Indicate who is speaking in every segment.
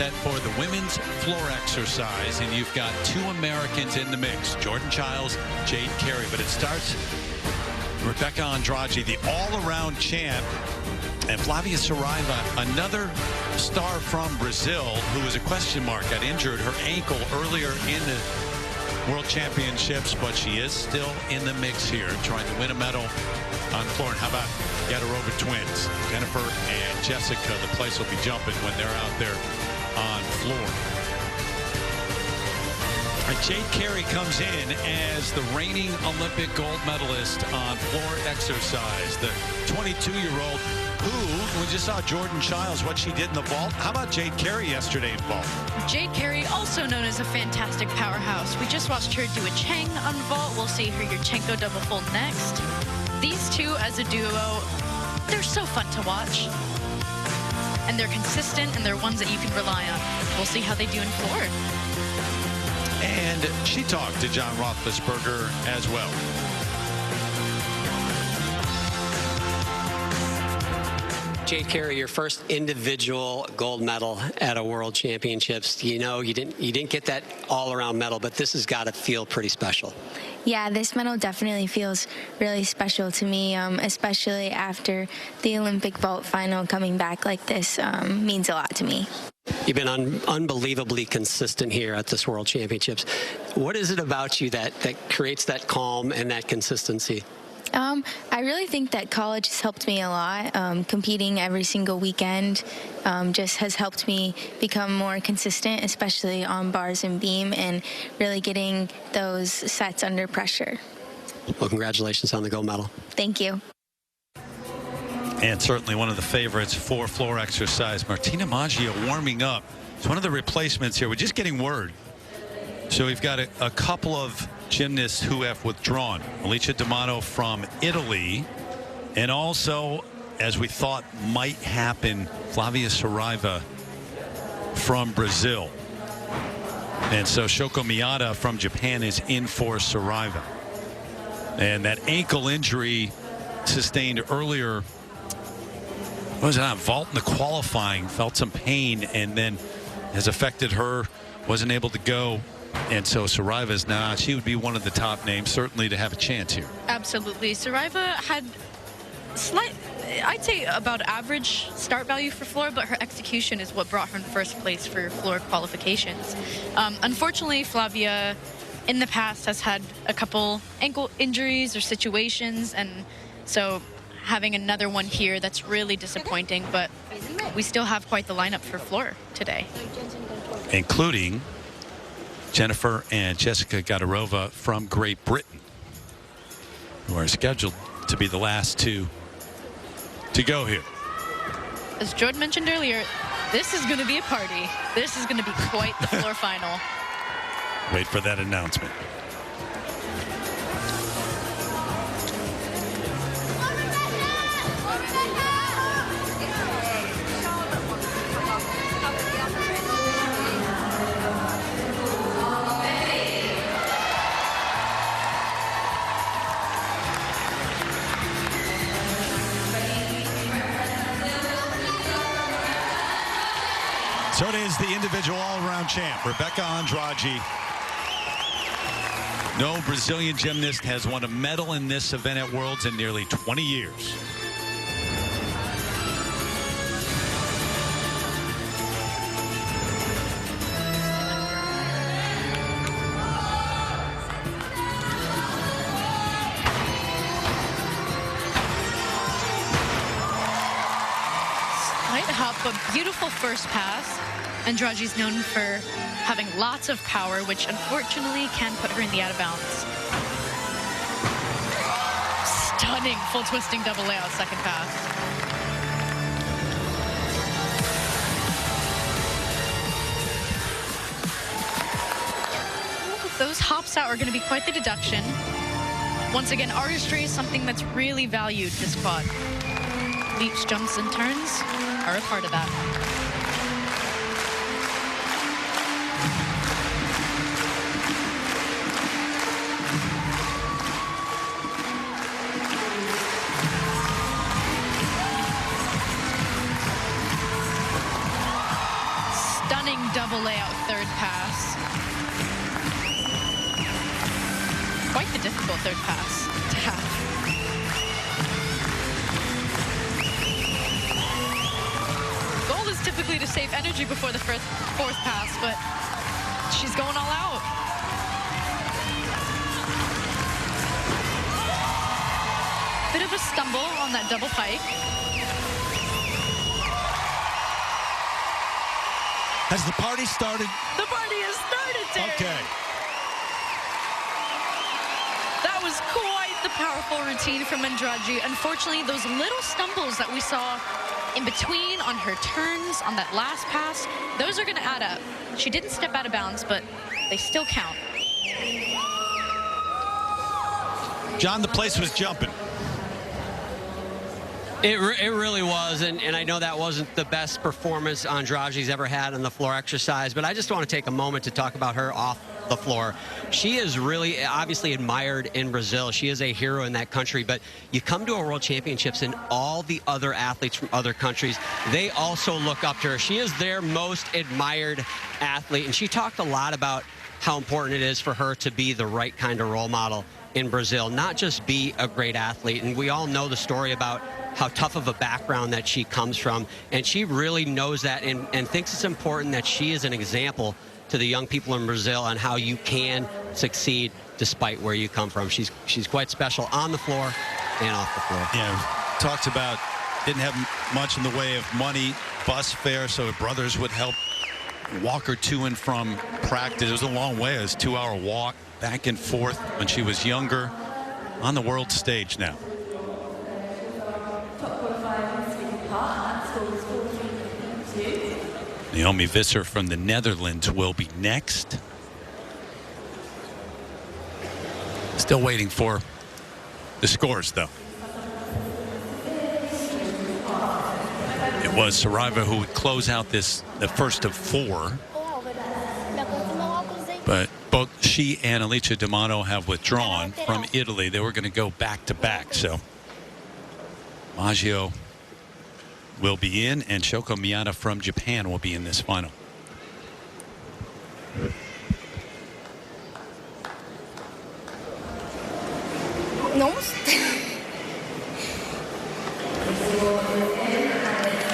Speaker 1: set for the women's floor exercise, and you've got two Americans in the mix, Jordan Childs, Jade Carey. But it starts Rebecca Andrade, the all-around champ, and Flavia Saraiva, another star from Brazil, who is a question mark, got injured her ankle earlier in the World Championships, but she is still in the mix here, trying to win a medal on the floor. And how about Gadarova twins, Jennifer and Jessica? The place will be jumping when they're out there on floor. Jade Carey comes in as the reigning Olympic gold medalist on floor exercise. The 22-year-old who, we just saw Jordan Childs, what she did in the vault. How about Jade Carey yesterday in vault?
Speaker 2: Jade Carey, also known as a fantastic powerhouse. We just watched her do a Cheng on vault. We'll see her Yurchenko double fold next. These two as a duo, they're so fun to watch. And they're consistent, and they're ones that you can rely on. We'll see how they do in floor.
Speaker 1: And she talked to John Roethlisberger as well.
Speaker 3: Jade Carey, your first individual gold medal at a World Championships. You know, you didn't get that all-around medal, but this has got to feel pretty special.
Speaker 4: Yeah, this medal definitely feels really special to me, especially after the Olympic vault final. Coming back like this means a lot to me.
Speaker 3: You've been unbelievably consistent here at this World Championships. What is it about you that creates that calm and that consistency?
Speaker 4: I really think that college has helped me a lot. Competing every single weekend just has helped me become more consistent, especially on bars and beam, and really getting those sets under pressure.
Speaker 3: Well, congratulations on the gold medal.
Speaker 4: Thank you.
Speaker 1: And certainly one of the favorites for floor exercise, Martina Maggia, warming up. It's one of the replacements here. We're just getting word. So we've got a couple of gymnasts who have withdrawn. Alicia D'Amato from Italy, and also, as we thought might happen, Flavia Saraiva from Brazil. And so Shoko Miyata from Japan is in for Saraiva. And that ankle injury sustained earlier, was it on vault in the qualifying, felt some pain, and then has affected her, wasn't able to go. And so Saraiva's now, she would be one of the top names, certainly, to have a chance here.
Speaker 2: Absolutely. Saraiva had slight, I'd say about average start value for floor, but her execution is what brought her in first place for floor qualifications. Unfortunately, Flavia in the past has had a couple ankle injuries or situations, and so having another one here, that's really disappointing, but we still have quite the lineup for floor today.
Speaker 1: Including Jennifer and Jessica Gadarova from Great Britain, who are scheduled to be the last two to go here.
Speaker 2: As Jordan mentioned earlier, this is going to be a party. This is going to be quite the floor final.
Speaker 1: Wait for that announcement. So it is the individual all-around champ, Rebecca Andrade. No Brazilian gymnast has won a medal in this event at Worlds in nearly 20 years.
Speaker 2: Slight hop, but beautiful first pass. Andrade's known for having lots of power, which unfortunately can put her in the out of bounds. Stunning full twisting double layout second pass. Those hops out are going to be quite the deduction. Once again, artistry is something that's really valued this quad. Leaps, jumps, and turns are a part of that. stunning double layout third pass. Quite the difficult third pass to have. Goal is typically to save energy before the fourth pass, but she's going all out. Bit of a stumble on that double pike.
Speaker 1: Has the party started?
Speaker 2: The party has started, Terry.
Speaker 1: Okay.
Speaker 2: That was quite the powerful routine from Andrade. Unfortunately, those little stumbles that we saw in between on her turns, on that last pass, those are going to add up. She didn't step out of bounds, but they still count.
Speaker 1: John, the place was jumping.
Speaker 3: It really was, and I know that wasn't the best performance Andrade's ever had on the floor exercise, but I just want to take a moment to talk about her off the floor. She is really obviously admired in Brazil. She is a hero in that country, but you come to a World Championships and all the other athletes from other countries, they also look up to her. She is their most admired athlete, and she talked a lot about how important it is for her to be the right kind of role model in Brazil, not just be a great athlete. And we all know the story about how tough of a background that she comes from, and she really knows that and thinks it's important that she is an example to the young people in Brazil on how you can succeed despite where you come from. She's quite special on the floor and off the floor.
Speaker 1: Yeah, talked about didn't have much in the way of money, bus fare, so her brothers would help walk her to and from practice. It was a long way. It was a 2-hour walk back and forth when she was younger, on the world stage now. Naomi Visser from the Netherlands will be next. Still waiting for the scores, though. It was Saraiva who would close out the first of 4. But both she and Alicia D'Amato have withdrawn from Italy. They were going to go back-to-back. So Maggio will be in, and Shoko Miyata from Japan will be in this final.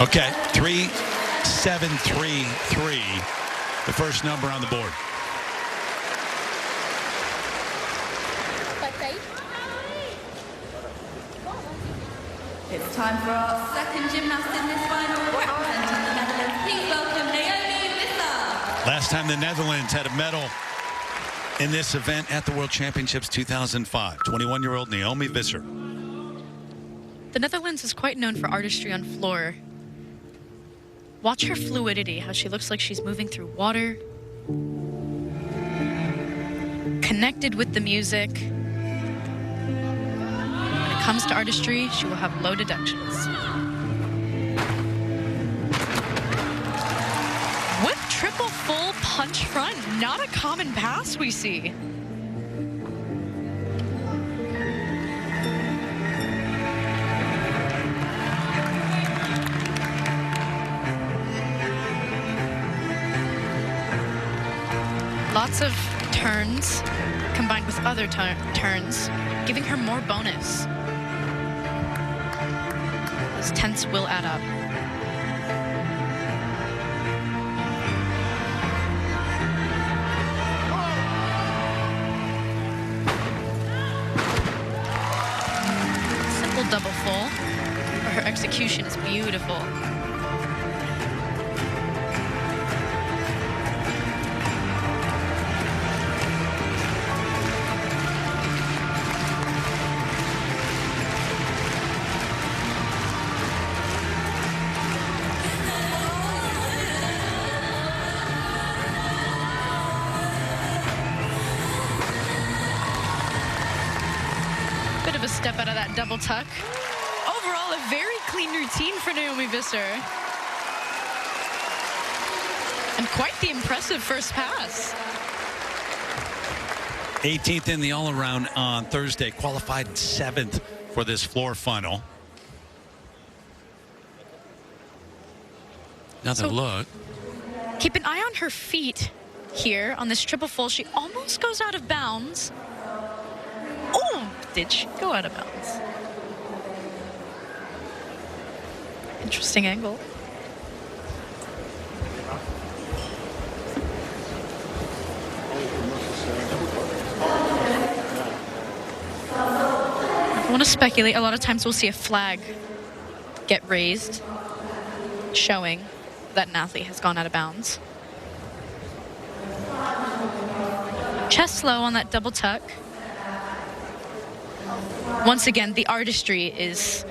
Speaker 1: Okay, 3-7-3-3, the first number on the board.
Speaker 5: It's time for our second gymnast in this final, representing the Netherlands. Please welcome Naomi Visser.
Speaker 1: Last time the Netherlands had a medal in this event at the World Championships 2005. 21-year-old Naomi Visser.
Speaker 2: The Netherlands is quite known for artistry on floor. Watch her fluidity, how she looks like she's moving through water. Connected with the music. When it comes to artistry, she will have low deductions. Whip triple full punch front, not a common pass we see. Lots of turns combined with other turns, giving her more bonus. Those tenths will add up. Simple double full, but her execution is beautiful. Bit of a step out of that double tuck. Overall, a very clean routine for Naomi Visser. And quite the impressive first pass.
Speaker 1: 18th in the all-around on Thursday, qualified 7th for this floor final. Another look.
Speaker 2: Keep an eye on her feet here on this triple full. She almost goes out of bounds. Oh, did she go out of bounds? Interesting angle. I don't want to speculate. A lot of times we'll see a flag get raised showing that an athlete has gone out of bounds. Chest low on that double tuck. Once again, the artistry is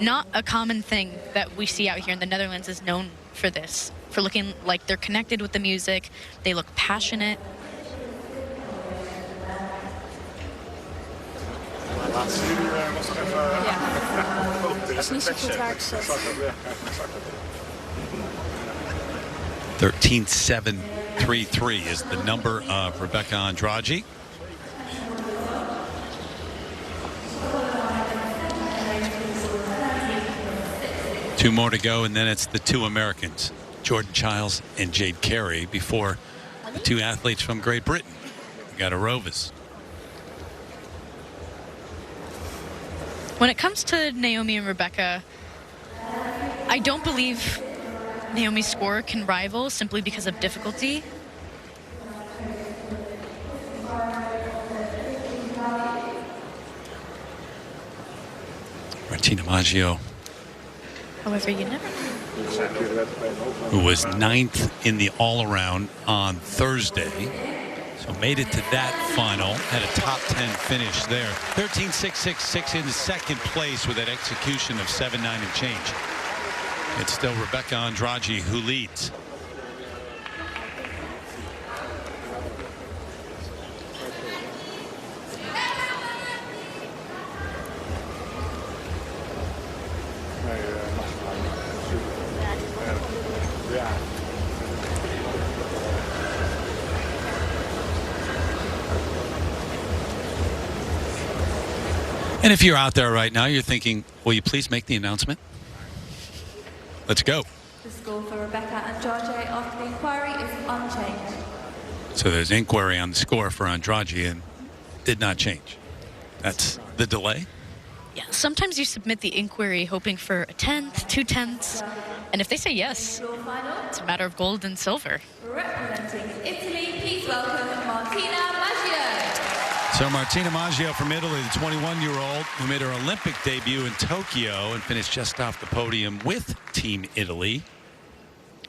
Speaker 2: not a common thing that we see out here in the Netherlands. Is known for this, for looking like they're connected with the music. They look passionate.
Speaker 6: Dat is niet zo goed waar gezet.
Speaker 1: 13.733 is the number of Rebecca Andrade. Two more to go, and then it's the two Americans, Jordan Childs and Jade Carey, before the two athletes from Great Britain. We got Arovas.
Speaker 2: When it comes to Naomi and Rebecca, I don't believe Naomi's score can rival simply because of difficulty.
Speaker 1: Martina Maggio,
Speaker 2: However, you never know.
Speaker 1: who was 9th in the all-around on Thursday. So made it to that final, had a top 10 finish there. 13.666 in second place with that execution of 7.9 and change. It's still Rebecca Andrade who leads. And if you're out there right now, you're thinking, will you please make the announcement? Let's go.
Speaker 5: The score for Rebecca Andrade after the inquiry is unchanged.
Speaker 1: So there's inquiry on the score for Andrade and did not change. That's the delay.
Speaker 2: Yeah, sometimes you submit the inquiry hoping for a 10th, 2 tenths, and if they say yes, it's a matter of gold and silver.
Speaker 5: Representing Italy, please welcome Martina Maggio.
Speaker 1: So Martina Maggio from Italy, the 21-year-old who made her Olympic debut in Tokyo and finished just off the podium with Team Italy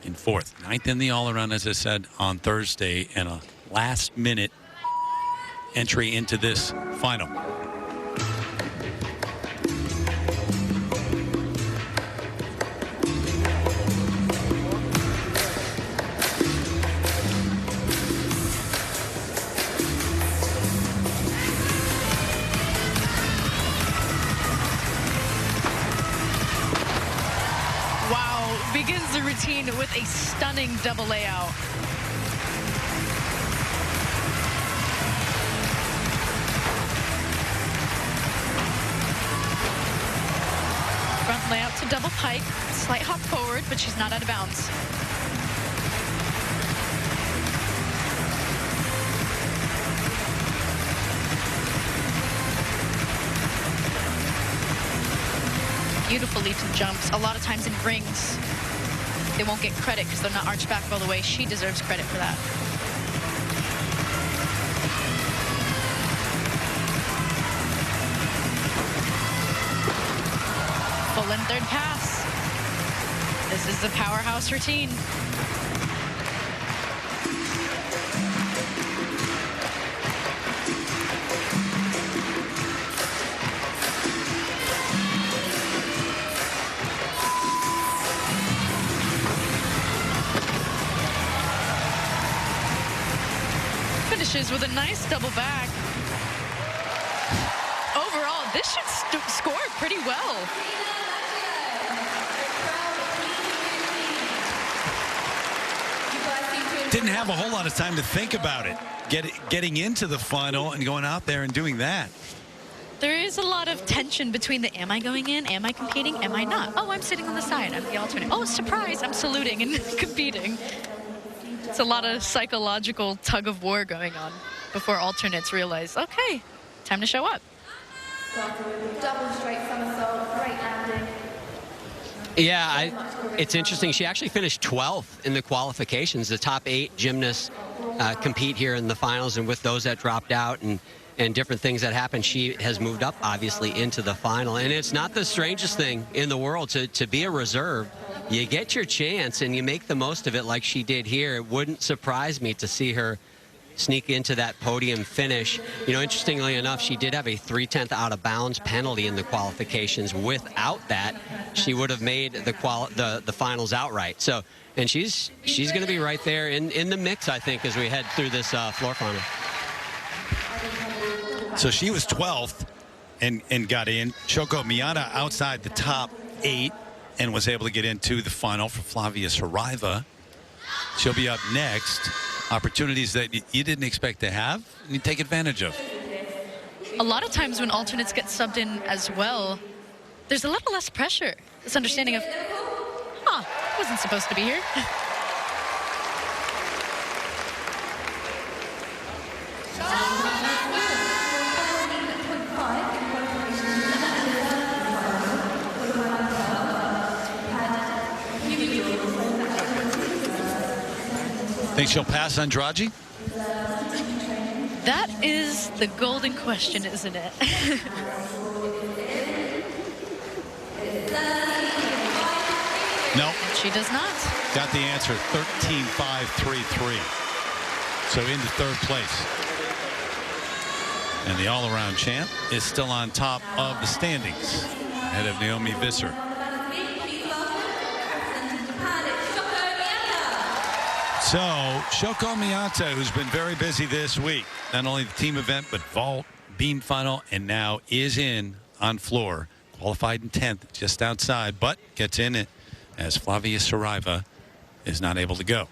Speaker 1: in 4th. 9th in the all-around, as I said, on Thursday, and a last-minute entry into this final.
Speaker 2: Begins the routine with a stunning double layout. Front layout to double pike, slight hop forward, but she's not out of bounds. Beautiful leaps and jumps. A lot of times in rings, they won't get credit because they're not arched back all the way. She deserves credit for that. Full in third pass. This is the powerhouse routine. Finishes with a nice double back. Overall, this should score pretty well.
Speaker 1: Didn't have a whole lot of time to think about it. Getting into the final and going out there and doing that.
Speaker 2: There is a lot of tension between the am I going in, am I competing, am I not? Oh, I'm sitting on the side, I'm the alternate. Oh, surprise, I'm saluting and competing. It's a lot of psychological tug of war going on before alternates realize, okay, time to show up.
Speaker 5: Double straight somersault, great landing.
Speaker 3: Yeah, it's interesting. She actually finished 12th in the qualifications. The top 8 gymnasts compete here in the finals, and with those that dropped out and different things that happened, she has moved up, obviously, into the final. And it's not the strangest thing in the world to be a reserve. You get your chance, and you make the most of it like she did here. It wouldn't surprise me to see her sneak into that podium finish. You know, interestingly enough, she did have a 3/10 out of bounds penalty in the qualifications. Without that, she would have made the finals outright. So, and she's going to be right there in the mix, I think, as we head through this floor final.
Speaker 1: So she was 12th and got in. Shoko Miyata outside the top 8 and was able to get into the final for Flavia Saraiva. She'll be up next. Opportunities that you didn't expect to have, and you take advantage of.
Speaker 2: A lot of times when alternates get subbed in as well, there's a little less pressure. This understanding of, wasn't supposed to be here.
Speaker 1: Think she'll pass Andrade?
Speaker 2: That is the golden question, isn't it?
Speaker 1: No.
Speaker 2: She does not.
Speaker 1: Got the answer, 13.533. So into third place. And the all-around champ is still on top of the standings, ahead of Naomi Visser. So, Shoko Miyata, who's been very busy this week, not only the team event, but vault, beam final, and now is in on floor. Qualified in 10th, just outside, but gets in it as Flavia Saraiva is not able to go.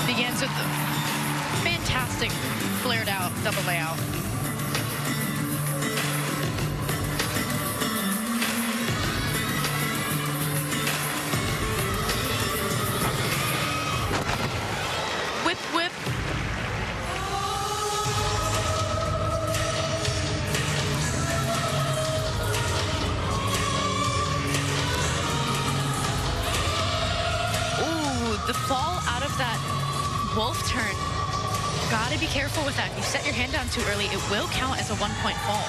Speaker 2: Begins with a fantastic flared out double layout. Whip, whip. Ooh, the fall out of that wolf turn. Gotta be careful with that. If you set your hand down too early, it will count as a 1-point fall.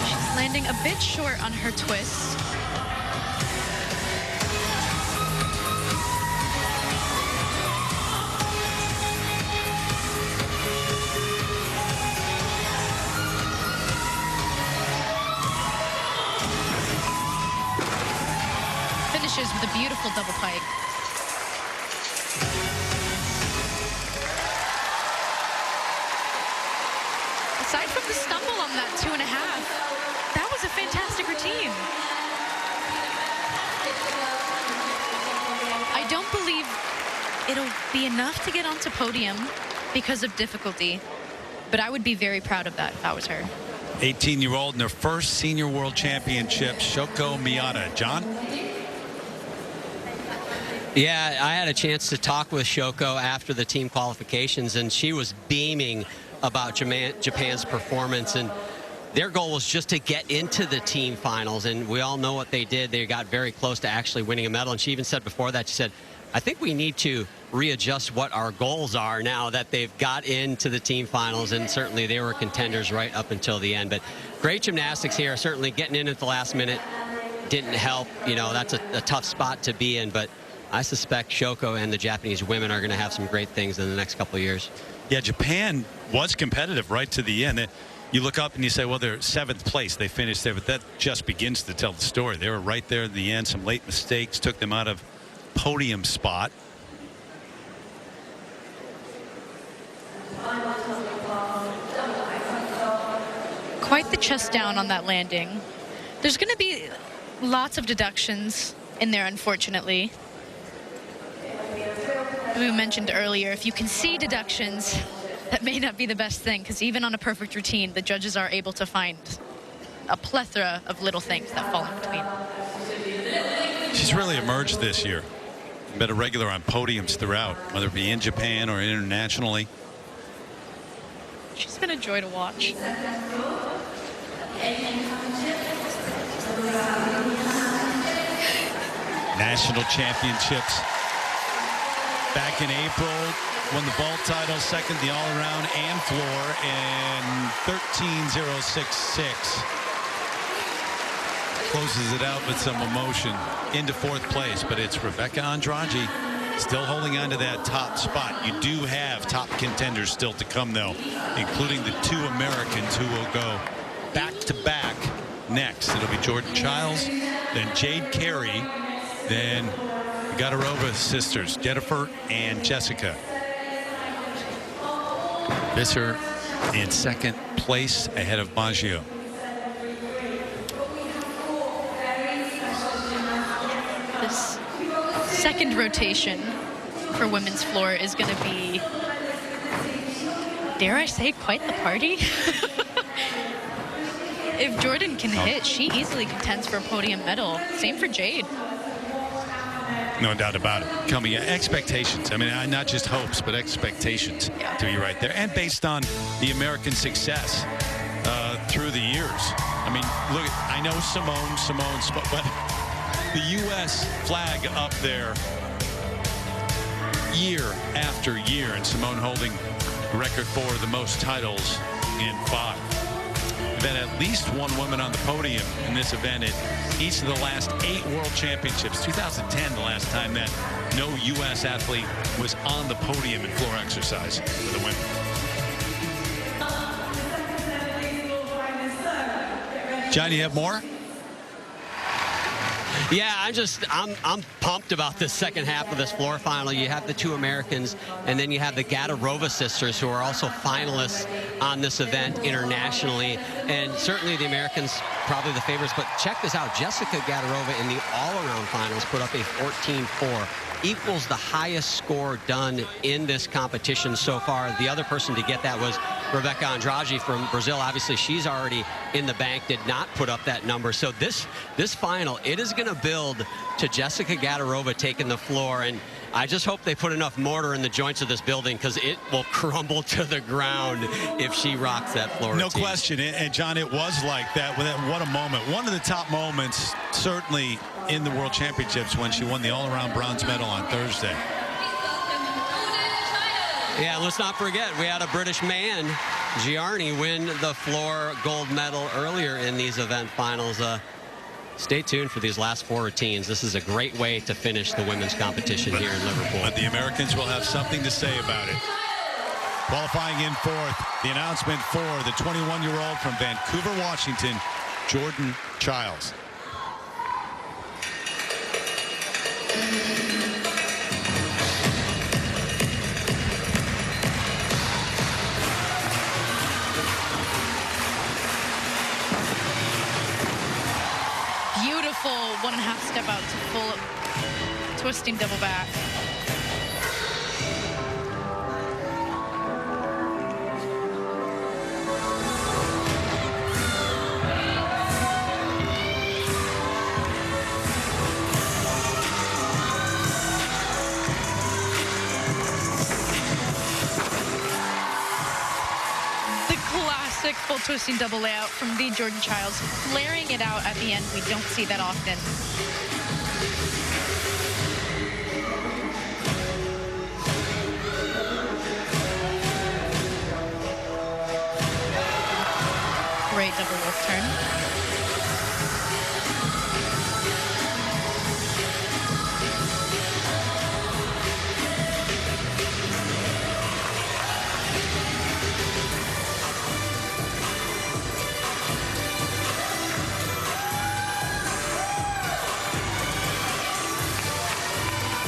Speaker 2: She's landing a bit short on her twist. Finishes with a beautiful double pike. Aside from the stumble on that 2.5, that was a fantastic routine. I don't believe it'll be enough to get onto podium because of difficulty, but I would be very proud of that if I was her.
Speaker 1: 18-year-old in her first senior world championship, Shoko Miyata. John?
Speaker 3: Yeah, I had a chance to talk with Shoko after the team qualifications, and she was beaming about Japan's performance. And their goal was just to get into the team finals, and we all know what they did. They got very close to actually winning a medal. And she even said before that, she said, I think we need to readjust what our goals are now that they've got into the team finals, and certainly they were contenders right up until the end. But great gymnastics here. Certainly getting in at the last minute didn't help. You know, that's a tough spot to be in, but I suspect Shoko and the Japanese women are going to have some great things in the next couple of years.
Speaker 1: Yeah, Japan was competitive right to the end. You look up and you say, well, they're 7th place. They finished there, but that just begins to tell the story. They were right there in the end. Some late mistakes took them out of podium spot.
Speaker 2: Quite the chest down on that landing. There's going to be lots of deductions in there, unfortunately. We mentioned earlier, if you can see deductions, that may not be the best thing, because even on a perfect routine, the judges are able to find a plethora of little things that fall in between.
Speaker 1: She's really emerged this year. Been a regular on podiums throughout, whether it be in Japan or internationally.
Speaker 2: She's been a joy to watch.
Speaker 1: National championships back in April, won the vault title, second the all-around and floor, and 13.066. Closes it out with some emotion into fourth place, but it's Rebecca Andrade still holding on to that top spot. You do have top contenders still to come, though, including the two Americans who will go back-to-back next. It'll be Jordan Childs, then Jade Carey, then the Gadarova sisters, Jennifer and Jessica. Visser in second place ahead of Maggio.
Speaker 2: This second rotation for women's floor is going to be, dare I say, quite the party. If Jordan can hit, she easily contends for a podium medal. Same for Jade.
Speaker 1: No doubt about it. Coming expectations. I mean, not just hopes, but expectations to be right there. And based on the American success through the years. I mean, look, I know Simone, but the U.S. flag up there year after year, and Simone holding the record for the most titles in 5. Been at least one woman on the podium in this event at each of the last 8 world championships. 2010, the last time that no U.S. athlete was on the podium in floor exercise for the women. John, you have more?
Speaker 3: Yeah, I'm pumped about this second half of this floor final. You have the two Americans, and then you have the Gadarova sisters, who are also finalists on this event internationally. And certainly the Americans, probably the favorites. But check this out. Jessica Gadarova in the all-around finals put up a 14.4. Equals the highest score done in this competition so far. The other person to get that was Rebecca Andrade from Brazil. Obviously, she's already in the bank, did not put up that number. So this final, it is going to build to Jessica Gadarova taking the floor. And I just hope they put enough mortar in the joints of this building, because it will crumble to the ground if she rocks that floor.
Speaker 1: No question. And John, it was like that. What a moment. One of the top moments, certainly in the World Championships, when she won the all-around bronze medal on Thursday.
Speaker 3: Yeah, let's not forget, we had a British man, Giarni, win the floor gold medal earlier in these event finals. Stay tuned for these last 4 routines. This is a great way to finish the women's competition here in Liverpool.
Speaker 1: But the Americans will have something to say about it. Qualifying in fourth, the announcement for the 21-year-old from Vancouver, Washington, Jordan Childs.
Speaker 2: Beautiful 1.5 step out to full twisting double back. Full twisting double layout from the Jordan Childs, flaring it out at the end. We don't see that often. Great double wolf turn.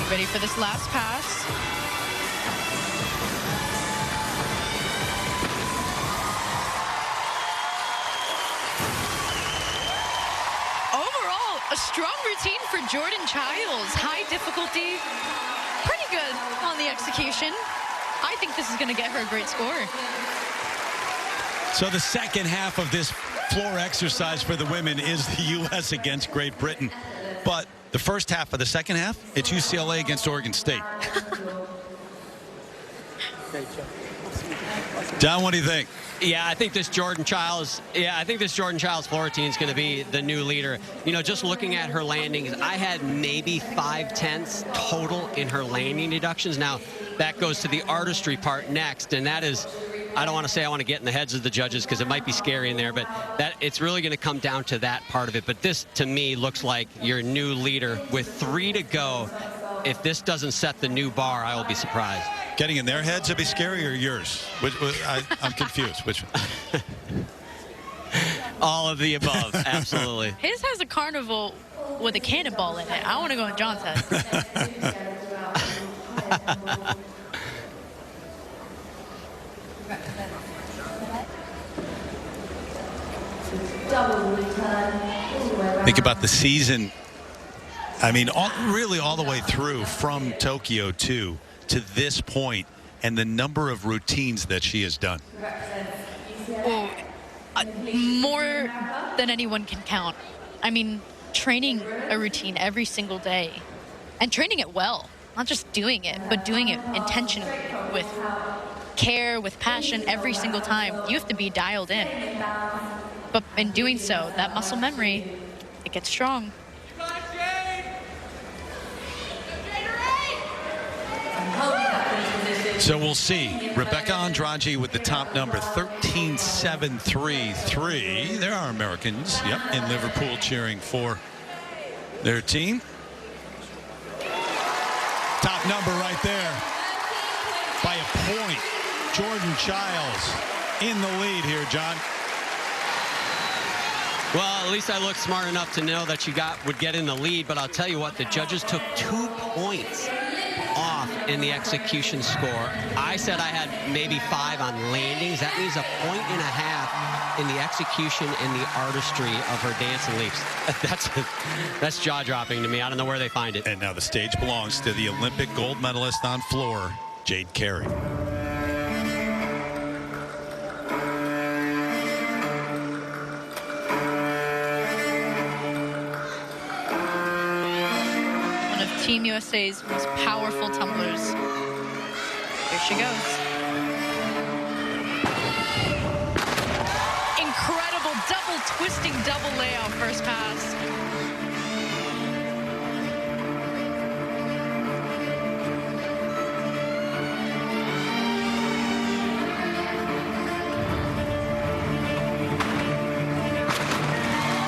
Speaker 2: Ready for this last pass. A strong routine for Jordan Childs. High difficulty. Pretty good on the execution. I think this is going to get her a great score.
Speaker 1: So the second half of this floor exercise for the women is the U.S. against Great Britain. But the first half of the second half, it's UCLA against Oregon State. John, what do you think?
Speaker 3: Yeah, I think this Jordan Childs floor routine is going to be the new leader. You know, just looking at her landings, I had maybe 5/10 total in her landing deductions. Now, that goes to the artistry part next, and that is, I don't want to say I want to get in the heads of the judges because it might be scary in there, but that it's really going to come down to that part of it. But this, to me, looks like your new leader with 3 to go. If this doesn't set the new bar, I will be surprised.
Speaker 1: Getting in their heads would be scary, or yours? I'm confused. Which one?
Speaker 3: All of the above, absolutely.
Speaker 2: His has a carnival with a cannonball in it. I want to go in John's head.
Speaker 1: Think about the season. I mean, really all the way through from Tokyo to this point, and the number of routines that she has done.
Speaker 2: Well, more than anyone can count. I mean, training a routine every single day and training it well, not just doing it, but doing it intentionally with care, with passion every single time. You have to be dialed in. But in doing so, that muscle memory, it gets strong.
Speaker 1: So we'll see. Rebecca Andrade with the top number, 13.733. There are Americans, in Liverpool cheering for their team. Top number right there by a point. Jordan Childs in the lead here, John.
Speaker 3: Well, at least I looked smart enough to know that she would get in the lead, but I'll tell you what, the judges took 2 points off in the execution score. I said I had maybe 5 on landings. That means 1.5 points in the execution and the artistry of her dance and leaps. That's jaw-dropping to me. I don't know where they find it.
Speaker 1: And now the stage belongs to the Olympic gold medalist on floor, Jade Carey.
Speaker 2: Team USA's most powerful tumblers. Here she goes. Incredible double twisting, double layout first pass.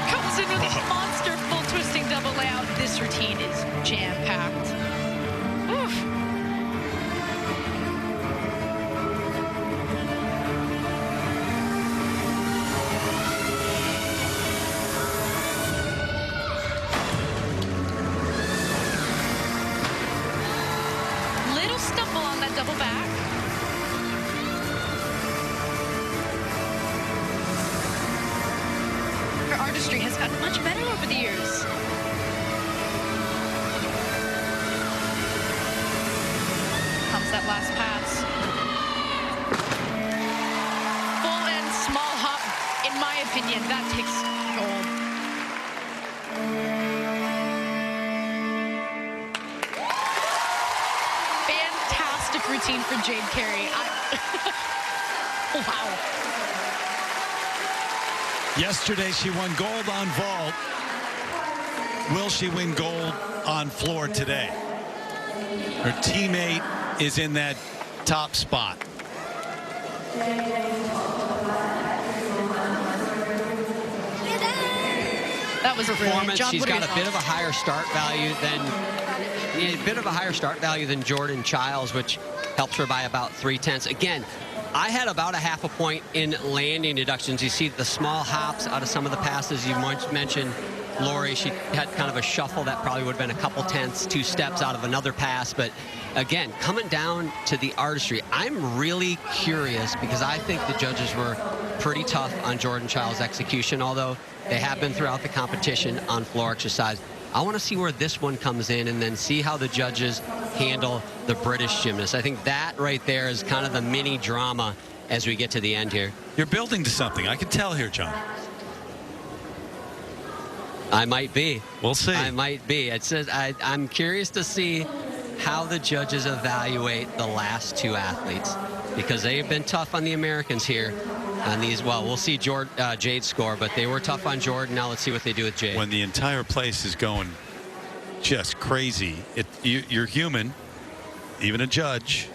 Speaker 2: Comes in with a monster full twisting double layout. This routine is jam-packed. Oof. Little stumble on that double back. Her artistry has gotten much better over the years. That last pass. Full and small hop, in my opinion, that takes gold. Fantastic routine for Jade Carey. Wow.
Speaker 1: Yesterday she won gold on vault. Will she win gold on floor today? Her teammate is in that top spot.
Speaker 2: That was
Speaker 3: performance.
Speaker 2: John,
Speaker 3: she's got a bit of a higher start value than Jordan Childs, which helps her by about 0.3. Again, I had about 0.5 point in landing deductions. You see the small hops out of some of the passes you mentioned. Lori, she had kind of a shuffle that probably would have been a couple tenths, 2 steps out of another pass. But again, coming down to the artistry, I'm really curious because I think the judges were pretty tough on Jordan Child's execution, although they have been throughout the competition on floor exercise. I want to see where this one comes in and then see how the judges handle the British gymnast. I think that right there is kind of the mini drama as we get to the end here.
Speaker 1: You're building to something. I can tell here, John.
Speaker 3: I might be.
Speaker 1: We'll see.
Speaker 3: I might be. It says I'm curious to see how the judges evaluate the last 2 athletes because they have been tough on the Americans here on these. Well, we'll see Jade's score, but they were tough on Jordan. Now let's see what they do with Jade.
Speaker 1: When the entire place is going just crazy, you're human, even a judge.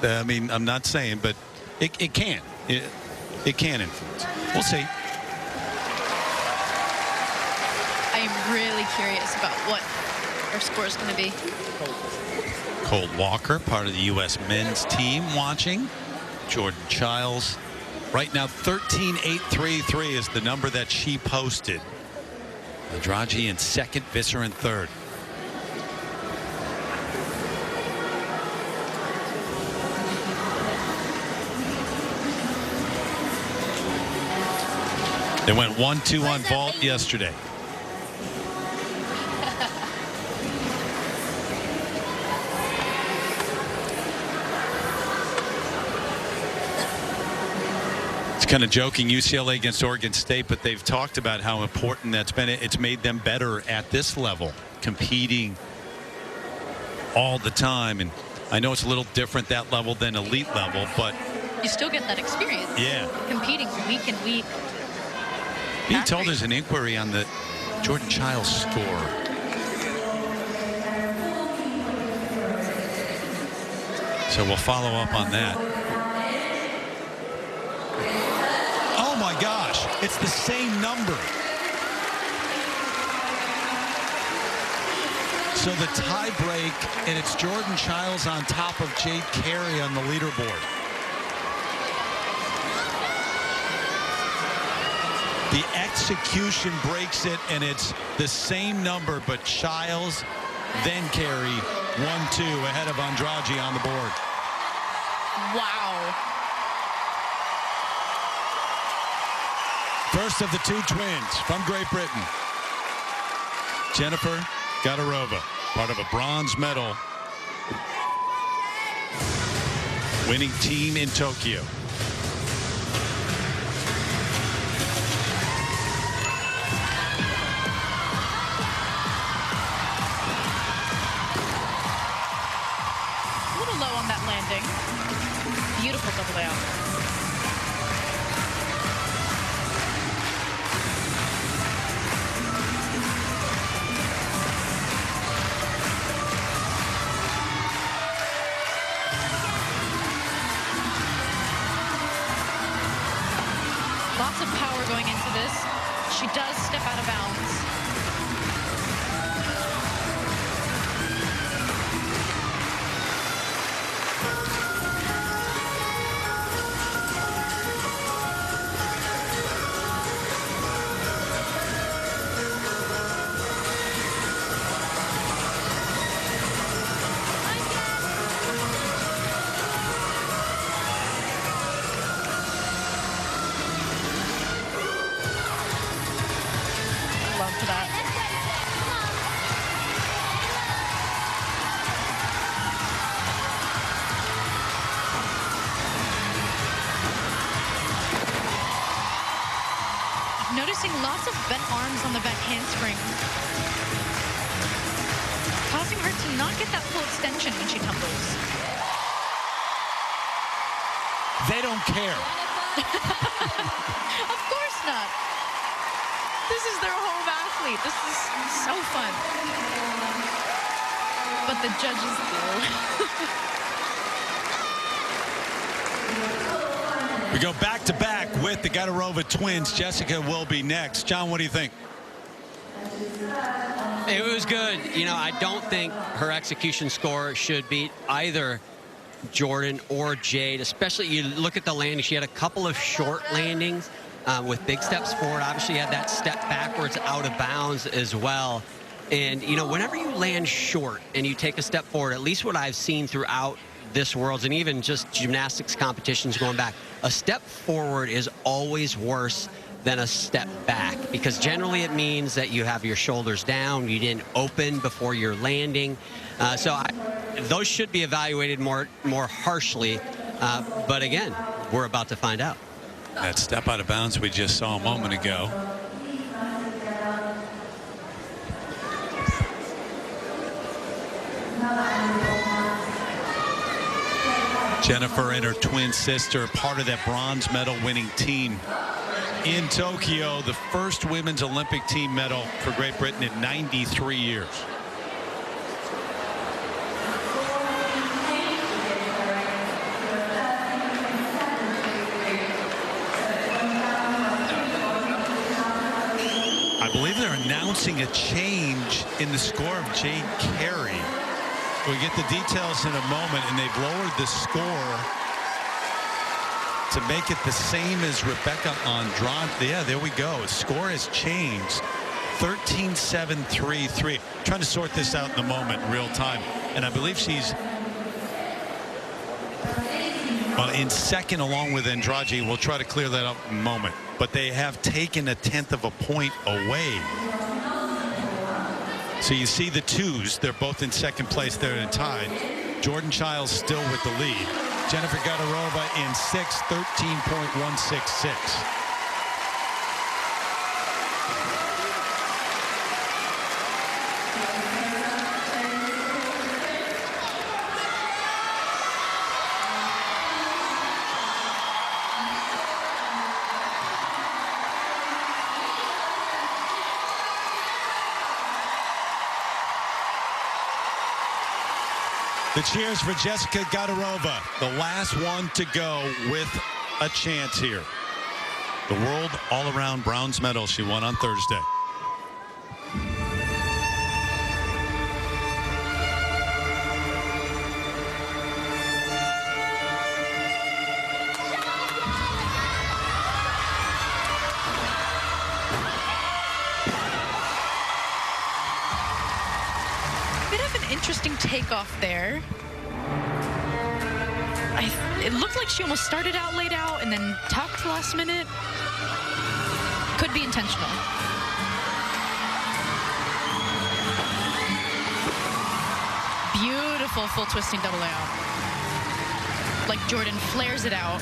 Speaker 1: I mean, I'm not saying, but it can. It can influence. We'll see.
Speaker 2: I am really curious about what our score is going to be.
Speaker 1: Cole Walker, part of the U.S. men's team, watching. Jordan Childs. Right now, 13.833 is the number that she posted. Andrade in second, Visser in third. They went 1-2 on vault yesterday. Kind of joking UCLA against Oregon State, but they've talked about how important that's been. It's made them better at this level, competing all the time. And I know it's a little different that level than elite level, but
Speaker 2: you still get that experience.
Speaker 1: Yeah,
Speaker 2: competing week in week.
Speaker 1: Being told there's an inquiry on the Jordan Childs score. So we'll follow up on that. Gosh, it's the same number. So the tie break, and it's Jordan Childs on top of Jade Carey on the leaderboard. The execution breaks it, and it's the same number, but Childs, then Carey, 1-2 ahead of Andrade on the board.
Speaker 2: Wow.
Speaker 1: First of the 2 twins from Great Britain. Jennifer Gadarova, part of a bronze medal winning team in Tokyo.
Speaker 2: A little low on that landing. Beautiful double layout. Lots of power going into this. She does step out of bounds. To that. Noticing lots of bent arms on the back handspring, causing her to not get that full extension when she tumbles.
Speaker 1: They don't care.
Speaker 2: Of course not. This is their home athlete. This is so fun. But the judges do.
Speaker 1: We go back to back with the Gadarova twins. Jessica will be next. John, what do you think?
Speaker 3: It was good. You know, I don't think her execution score should beat either Jordan or Jade, especially you look at the landing. She had a couple of short landings with big steps forward. Obviously, had that step backwards out of bounds as well. And, you know, whenever you land short and you take a step forward, at least what I've seen throughout this Worlds and even just gymnastics competitions going back, a step forward is always worse than a step back, because generally it means that you have your shoulders down, you didn't open before you're landing. Those should be evaluated more harshly. But again, we're about to find out.
Speaker 1: That step out of bounds we just saw a moment ago. Jennifer and her twin sister, part of that bronze medal winning team in Tokyo, the first women's Olympic team medal for Great Britain in 93 years. I believe they're announcing a change in the score of Jade Carey. We'll get the details in a moment, and they've lowered the score to make it the same as Rebecca Andrade. Yeah, there we go. Score has changed. 13-7-3-3. Trying to sort this out in a moment, real time. And I believe she's in second along with Andrade. We'll try to clear that up in a moment. But they have taken 1/10 of a point away. So you see the twos. They're both in second place. They're in a tie. Jordan Childs still with the lead. Jennifer Gadarova in sixth, 13.166. The cheers for Jessica Gadarova, the last one to go with a chance here. The world all-around bronze medal she won on Thursday.
Speaker 2: Bit of an interesting takeoff there. It looked like she almost started out laid out and then tucked last minute. Could be intentional. Beautiful full twisting double out. Like Jordan flares it out.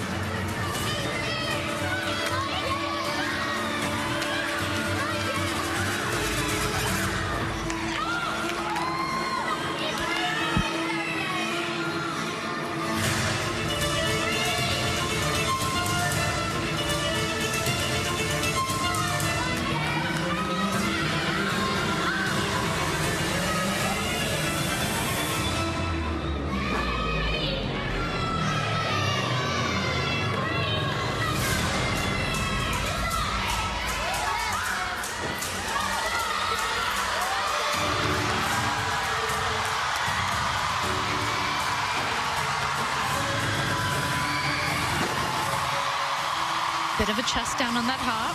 Speaker 2: Bit of a chest down on that hop.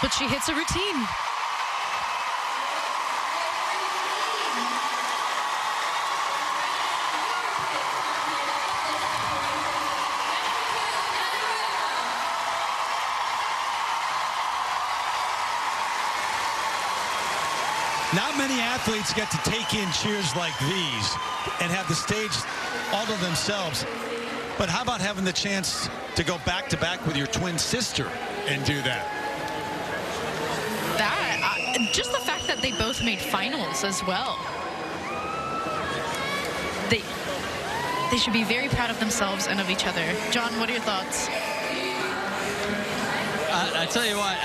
Speaker 2: But she hits a routine.
Speaker 1: Not many athletes get to take in cheers like these and have the stage all to themselves. But how about having the chance to go back-to-back with your twin sister and do that?
Speaker 2: Just the fact that they both made finals as well. They should be very proud of themselves and of each other. John, what are your thoughts?
Speaker 3: I tell you what,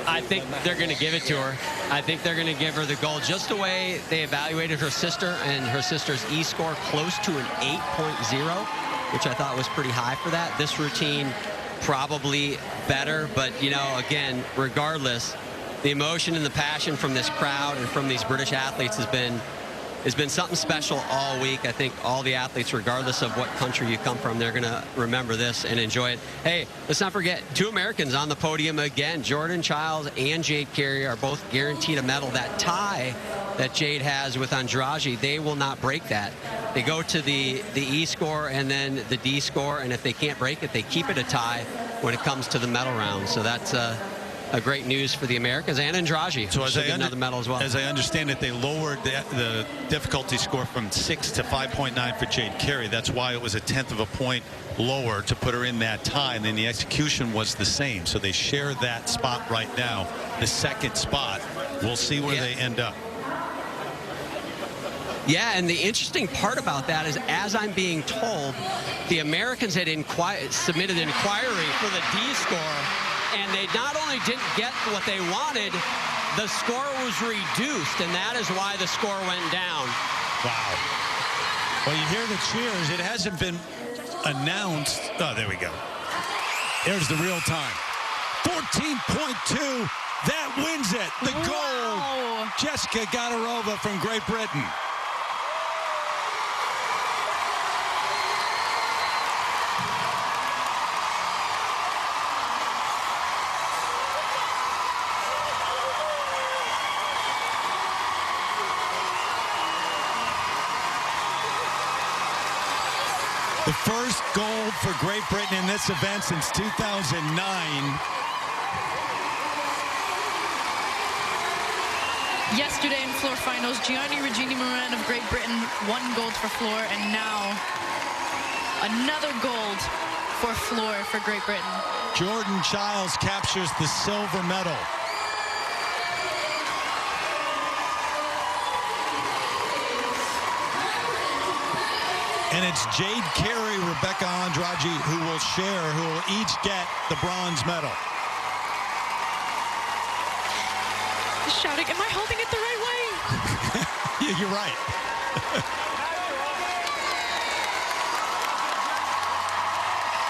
Speaker 3: I think they're going to give it to her. I think they're going to give her the gold. Just the way they evaluated her sister and her sister's E-score close to an 8.0. which I thought was pretty high for that. This routine probably better, but you know, again, regardless, the emotion and the passion from this crowd and from these British athletes has been has been something special all week. I think all the athletes, regardless of what country you come from, they're going to remember this and enjoy it. Hey, let's not forget, 2 Americans on the podium again. Jordan Childs and Jade Carey are both guaranteed a medal. That tie that Jade has with Andrade, they will not break that. They go to the E score and then the D score, and if they can't break it, they keep it a tie when it comes to the medal round. So that's a great news for the Americans and Andrade.
Speaker 1: So
Speaker 3: get another medal as well.
Speaker 1: As I understand it, they lowered the difficulty score from 6 to 5.9 for Jade Carey. That's why it was a 1/10 of a point lower to put her in that tie, and then the execution was the same. So they share that spot right now, the second spot. We'll see where they end up.
Speaker 3: Yeah, and the interesting part about that is, as I'm being told, the Americans had submitted an inquiry for the D score, and they not only didn't get what they wanted, the score was reduced, and that is why the score went down.
Speaker 1: Wow. Well, you hear the cheers. It hasn't been announced. Oh, there we go. There's the real time. 14.2. That wins it. The gold. Jessica Gadarova from Great Britain. The first gold for Great Britain in this event since 2009.
Speaker 2: Yesterday in floor finals, Gianni Regini Moran of Great Britain won gold for floor, and now another gold for floor for Great Britain.
Speaker 1: Jordan Childs captures the silver medal. And it's Jade Carey, Rebecca Andrade who will each get the bronze medal.
Speaker 2: Shouting, am I holding it the right way?
Speaker 1: Yeah, you're right.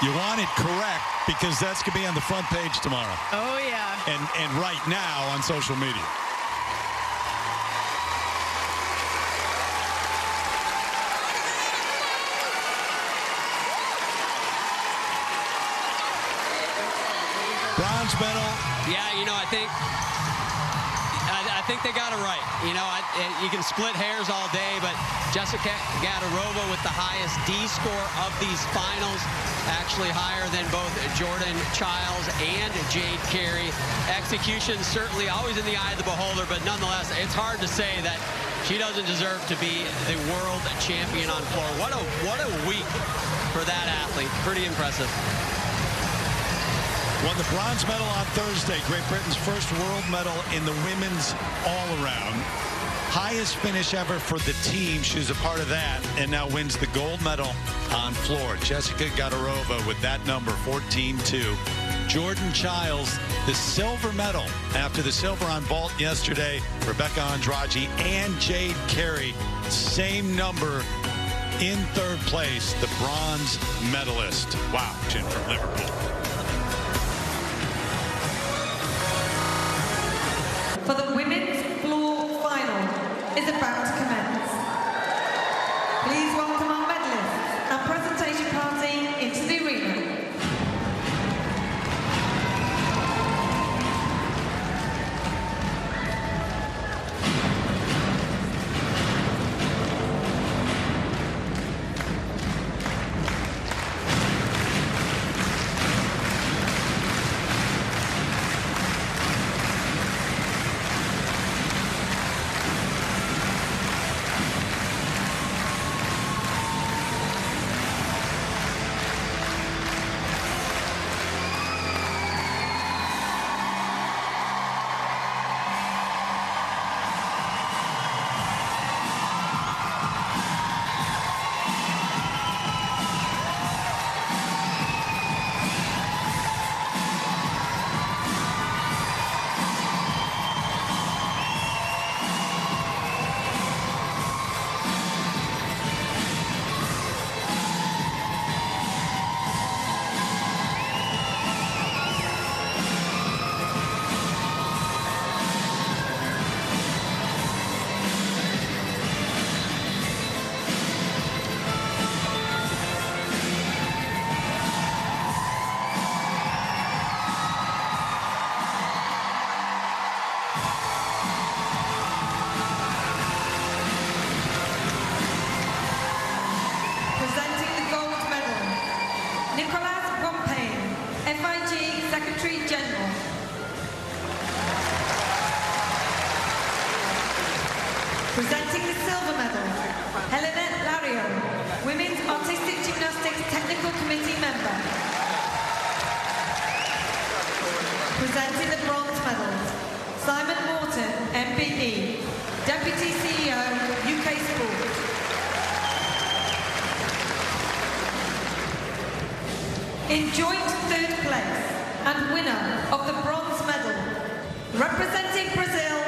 Speaker 1: You want it correct, because that's going to be on the front page tomorrow.
Speaker 2: Oh, yeah.
Speaker 1: And right now on social media. Bronze medal.
Speaker 3: Yeah, you know, I think they got it right. You know, you can split hairs all day, but Jessica Gadarova with the highest D score of these finals, actually higher than both Jordan Childs and Jade Carey. Execution certainly always in the eye of the beholder, but nonetheless, it's hard to say that she doesn't deserve to be the world champion on floor. What a week for that athlete. Pretty impressive.
Speaker 1: Won the bronze medal on Thursday. Great Britain's first world medal in the women's all-around. Highest finish ever for the team. She was a part of that, and now wins the gold medal on floor. Jessica Gadarova with that number, 14-2. Jordan Childs, the silver medal after the silver on vault yesterday. Rebecca Andrade and Jade Carey, same number in third place, the bronze medalist. Wow, Jim from Liverpool.
Speaker 7: For the women's floor final is about to commence. Please welcome our medalists and presentation party into the arena. Helena Lario, Women's Artistic Gymnastics Technical Committee member. Presenting the bronze medals, Simon Morton, MBE, Deputy CEO, UK Sport. In joint third place and winner of the bronze medal, representing Brazil,